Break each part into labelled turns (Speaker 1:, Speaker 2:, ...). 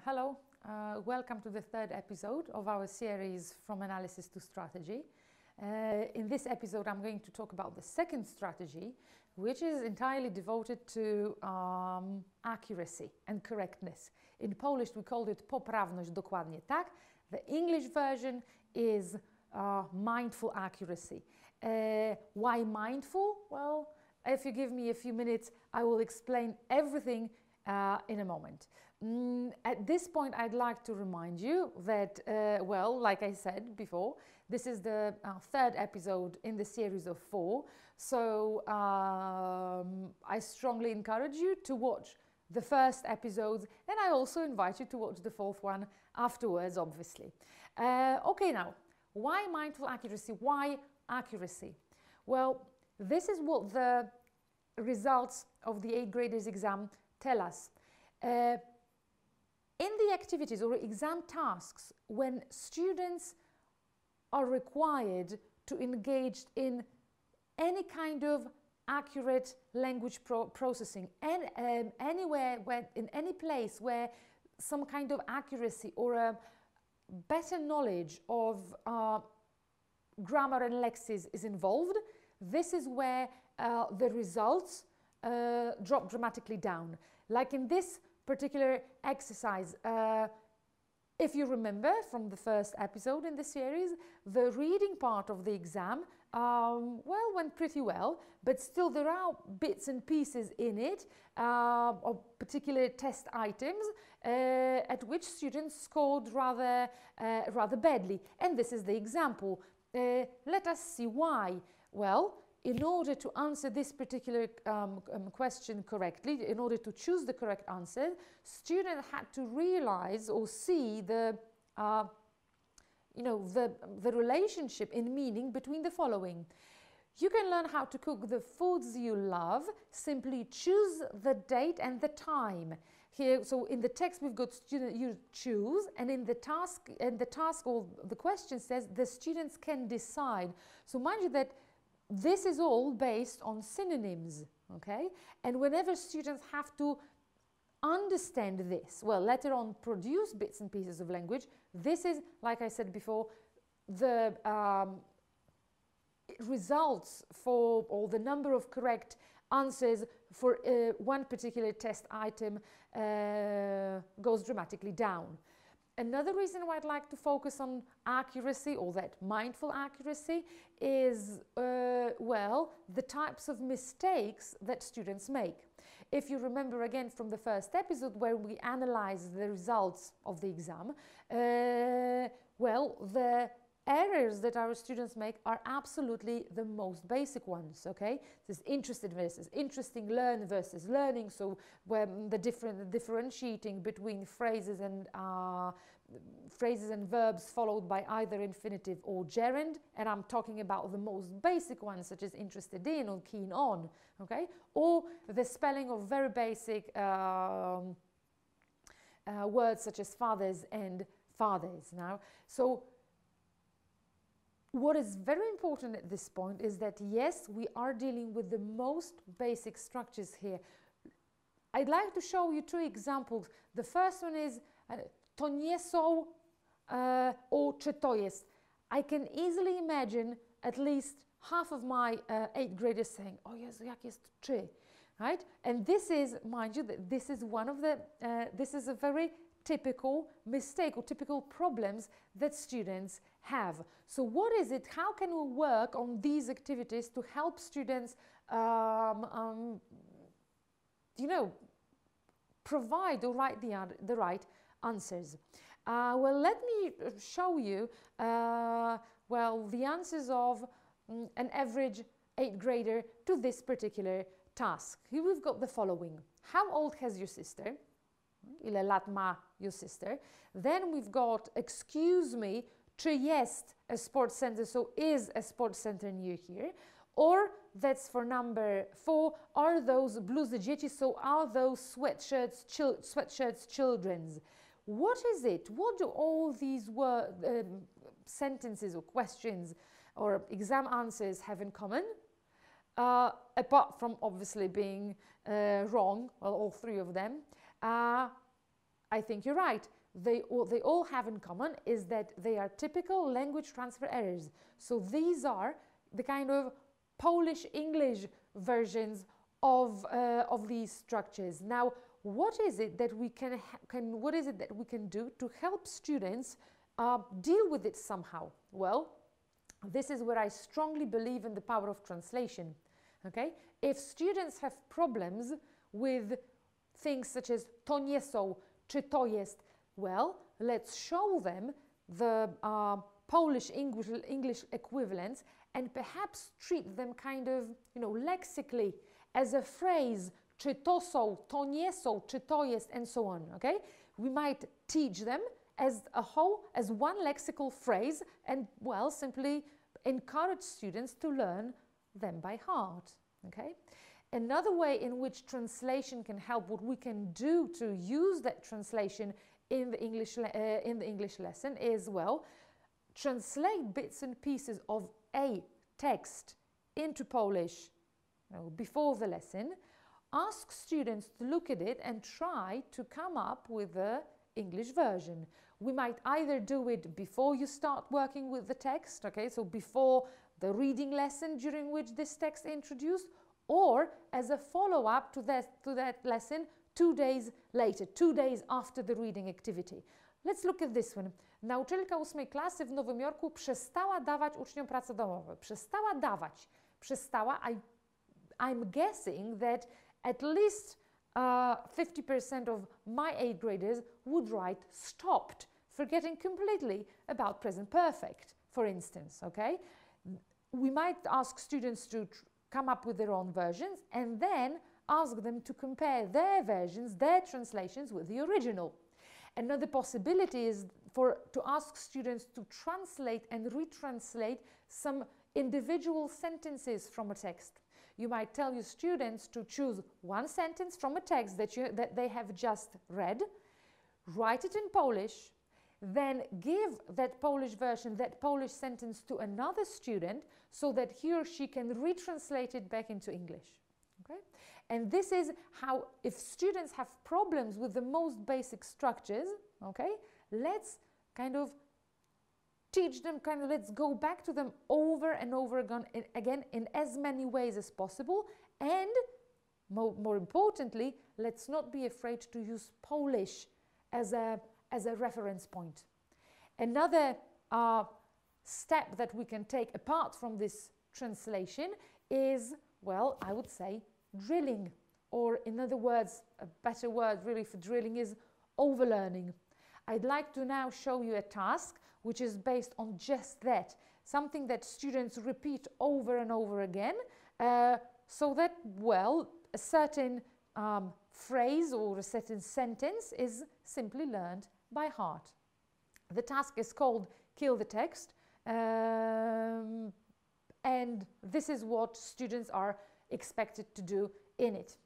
Speaker 1: Hello, welcome to the third episode of our series From Analysis to Strategy. In this episode, I'm going to talk about the second strategy, which is entirely devoted to accuracy and correctness. In Polish, we called it Poprawność, dokładnie, tak? The English version is mindful accuracy. Why mindful? Well, if you give me a few minutes, I will explain everything in a moment. At this point, I'd like to remind you that, like I said before, this is the third episode in the series of 4. So I strongly encourage you to watch the first episodes, and I also invite you to watch the fourth one afterwards, obviously. Okay, now, why mindful accuracy? Why accuracy? Well, this is what the results of the 8th graders exam tell us. In the activities or exam tasks, when students are required to engage in any kind of accurate language processing, and anywhere, in any place where some kind of accuracy or a better knowledge of grammar and lexis is involved, this is where the results drop dramatically down. Like in this particular exercise, if you remember from the first episode in the series, the reading part of the exam, went pretty well, but still there are bits and pieces in it of particular test items at which students scored rather badly. And this is the example. Let us see why. Well, in order to answer this particular question correctly, in order to choose the correct answer, students had to realize or see the relationship in meaning between the following. You can learn how to cook the foods you love. Simply choose the date and the time. Here, so in the text we've got student you choose, and in the task or the question says the students can decide. So mind you that this is all based on synonyms, okay? And whenever students have to understand this, well, later on produce bits and pieces of language, this is, like I said before, the results for, or the number of correct answers for one particular test item goes dramatically down. Another reason why I'd like to focus on accuracy, or that mindful accuracy, is, the types of mistakes that students make. If you remember again from the first episode where we analyzed the results of the exam, the errors that our students make are absolutely the most basic ones, okay? This interested versus interesting, learn versus learning, so when the differentiating between phrases and verbs followed by either infinitive or gerund, and I'm talking about the most basic ones such as interested in or keen on, okay? Or the spelling of very basic words such as fathers and fathers. Now, so what is very important at this point is that, yes, we are dealing with the most basic structures here. I'd like to show you 2 examples. The first one is to nie są or czy to jest. I can easily imagine at least half of my 8th graders saying, oh yes, jak jest czy, right? And this is, mind you, that this is one of the, this is a very typical mistake or typical problems that students have. So what is it? How can we work on these activities to help students, provide or write the right answers? Let me show you, the answers of an average 8th grader to this particular task. Here we've got the following. How old has your sister? Ile lat ma your sister? Then we've got, excuse me, czy jest a sports center, so is a sports center near here? Or, that's for number 4, are those bluzy dzieci, so are those sweatshirts children's? What is it? What do all these sentences or questions or exam answers have in common? Apart from obviously being wrong, well, all 3 of them. I think you're right. What they all have in common is that they are typical language transfer errors. So these are the kind of Polish-English versions of these structures. Now, what is it that we can do to help students deal with it somehow? Well, this is where I strongly believe in the power of translation. Okay? If students have problems with things such as to nie są, czy to jest, well, let's show them the Polish English equivalents and perhaps treat them kind of, lexically as a phrase, czy to są, to nie są, czy to jest, and so on, okay? We might teach them as a whole, as one lexical phrase, and, well, simply encourage students to learn them by heart, okay? Another way in which translation can help, what we can do to use that translation in the English lesson is, well, translate bits and pieces of a text into Polish before the lesson. Ask students to look at it and try to come up with the English version. We might either do it before you start working with the text, okay, so before the reading lesson during which this text is introduced, or as a follow-up to that lesson 2 days later, 2 days after the reading activity. Let's look at this one. Nauczycielka 8 klasy w Nowym Jorku przestała dawać uczniom prace domowe. Przestała dawać. Przestała, I'm guessing that at least 50% of my 8th graders would write stopped, forgetting completely about present perfect, for instance, okay? We might ask students to come up with their own versions and then ask them to compare their versions, their translations with the original. Another possibility is to ask students to translate and retranslate some individual sentences from a text. You might tell your students to choose one sentence from a text that they have just read, write it in Polish, then give that Polish version, that Polish sentence to another student so that he or she can retranslate it back into English. Okay? And this is how, if students have problems with the most basic structures, okay, let's kind of teach them, let's go back to them over and over again in as many ways as possible. And more importantly, let's not be afraid to use Polish as a reference point. Another step that we can take apart from this translation is, well, I would say drilling, or in other words, a better word really for drilling is overlearning. I'd like to now show you a task which is based on just that, something that students repeat over and over again, so that, well, a certain phrase or a certain sentence is simply learned by heart. The task is called Kill the Text, and this is what students are expected to do in it.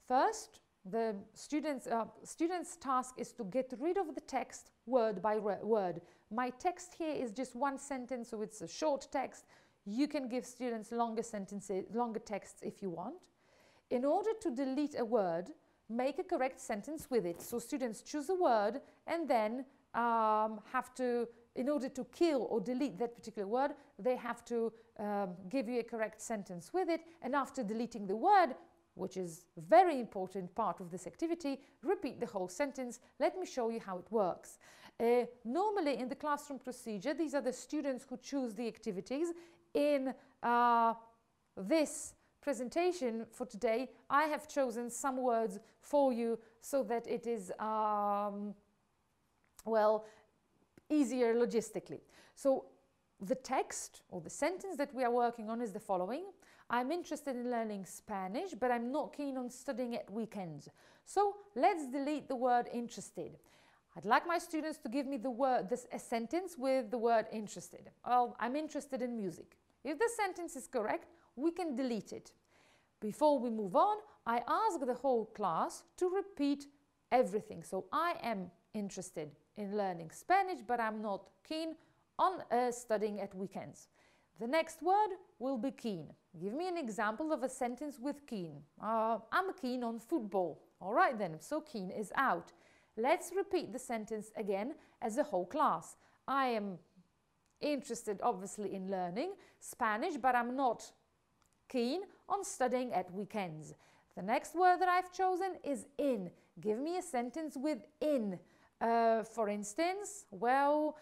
Speaker 1: First, the student's task is to get rid of the text word by word. My text here is just one sentence, so it's a short text. You can give students longer sentences, longer texts if you want. In order to delete a word, make a correct sentence with it. So students choose a word and then in order to kill or delete that particular word, they have to give you a correct sentence with it. And after deleting the word, which is a very important part of this activity, repeat the whole sentence. Let me show you how it works. Normally in the classroom procedure, these are the students who choose the activities. In this presentation for today, I have chosen some words for you so that it is, well, easier logistically. So the text or the sentence that we are working on is the following. I'm interested in learning Spanish, but I'm not keen on studying at weekends. So let's delete the word interested. I'd like my students to give me a sentence with the word interested. Well, I'm interested in music. If the sentence is correct, we can delete it. Before we move on, I ask the whole class to repeat everything. So I am interested in learning Spanish, but I'm not keen on studying at weekends. The next word will be keen. Give me an example of a sentence with keen. I'm keen on football. All right then, so keen is out. let's repeat the sentence again as a whole class. I am interested, obviously, in learning Spanish, but I'm not keen on studying at weekends. The next word that I've chosen is in. Give me a sentence with in. For instance, well,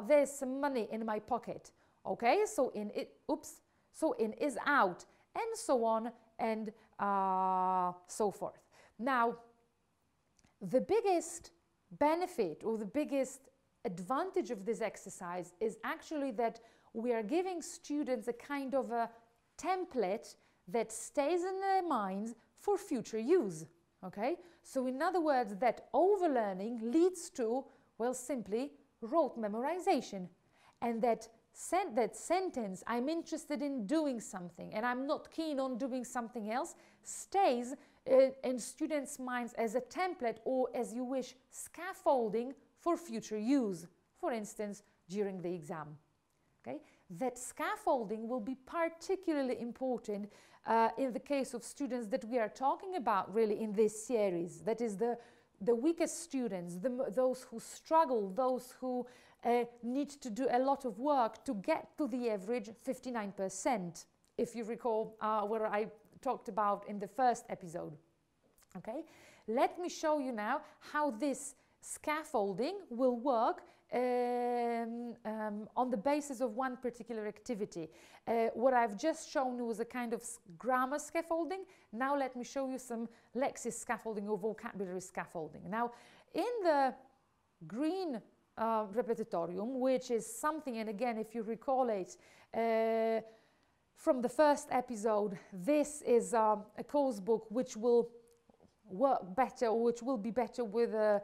Speaker 1: there's some money in my pocket. Okay, so in is out, and so on and so forth. Now, the biggest benefit or the biggest advantage of this exercise is actually that we are giving students a kind of a template that stays in their minds for future use. Okay, so in other words, that overlearning leads to, well, simply rote memorization, and that sentence, I'm interested in doing something and I'm not keen on doing something else, stays in students' minds as a template, or, as you wish, scaffolding for future use, for instance, during the exam. Okay? That scaffolding will be particularly important in the case of students that we are talking about really in this series. That is the weakest students, those who struggle, those who need to do a lot of work to get to the average 59%, if you recall what I talked about in the first episode. Okay, let me show you now how this scaffolding will work on the basis of one particular activity. What I've just shown was a kind of grammar scaffolding. Now let me show you some lexis scaffolding or vocabulary scaffolding. Now, in the green repetitorium, which is something, and again, if you recall it from the first episode, this is a course book which will work better, or which will be better with the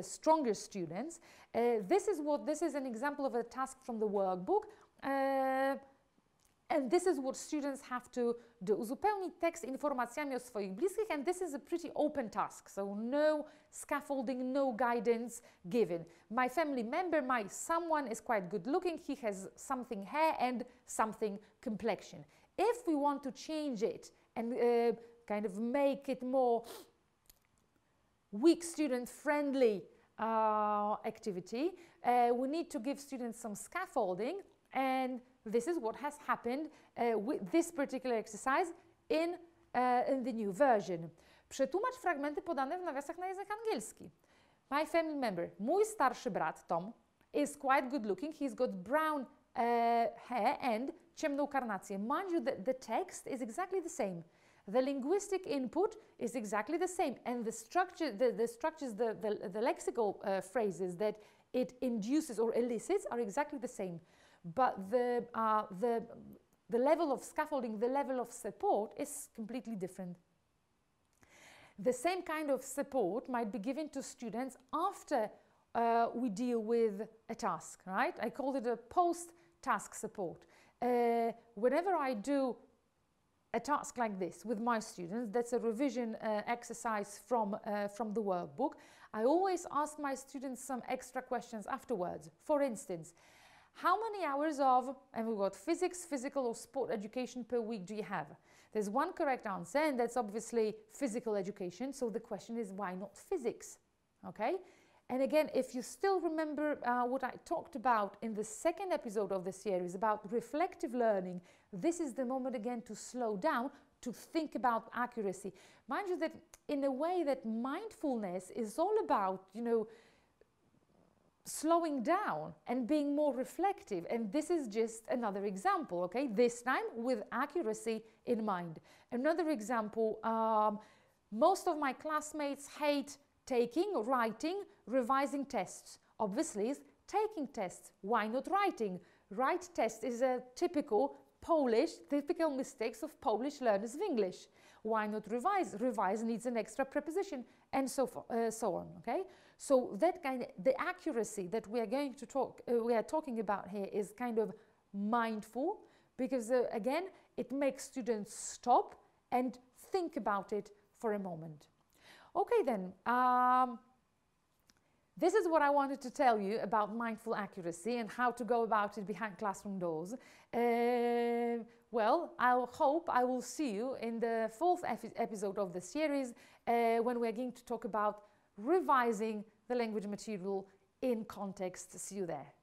Speaker 1: stronger students. This is an example of a task from the workbook, and this is what students have to do. Uzupełnić tekst informacjami o swoich bliskich, and this is a pretty open task, so no scaffolding, no guidance given. My family member, someone is quite good looking, he has something hair and something complexion. If we want to change it and kind of make it more weak student friendly activity, we need to give students some scaffolding, and this is what has happened with this particular exercise in the new version. Przetłumacz fragmenty podane w nawiasach na język angielski. My family member, mój starszy brat Tom, is quite good looking. He's got brown hair and ciemną karnację. Mind you, the text is exactly the same. The linguistic input is exactly the same, and the structures, the lexical phrases that it induces or elicits are exactly the same. But the level of scaffolding, the level of support is completely different. The same kind of support might be given to students after we deal with a task, right? I call it a post-task support. Whenever I do a task like this with my students, that's a revision exercise from the workbook, I always ask my students some extra questions afterwards. For instance, how many hours of, and we've got physics, physical or sport education per week do you have? There's one correct answer, and that's obviously physical education, so the question is, why not physics? Okay? And again, if you still remember what I talked about in the second episode of the series about reflective learning, this is the moment again to slow down, to think about accuracy. Mind you that in a way that mindfulness is all about, slowing down and being more reflective, and this is just another example, okay? This time with accuracy in mind. Another example, most of my classmates hate taking, writing, revising tests. Obviously, is taking tests. Why not writing? Write test is a typical mistakes of Polish learners of English. Why not revise? Revise needs an extra preposition, and so on. Okay, so that the accuracy that we are talking about here is kind of mindful, because again, it makes students stop and think about it for a moment. Okay, then This is what I wanted to tell you about mindful accuracy and how to go about it behind classroom doors. Well, I hope I will see you in the fourth episode of the series when we're going to talk about revising the language material in context. See you there.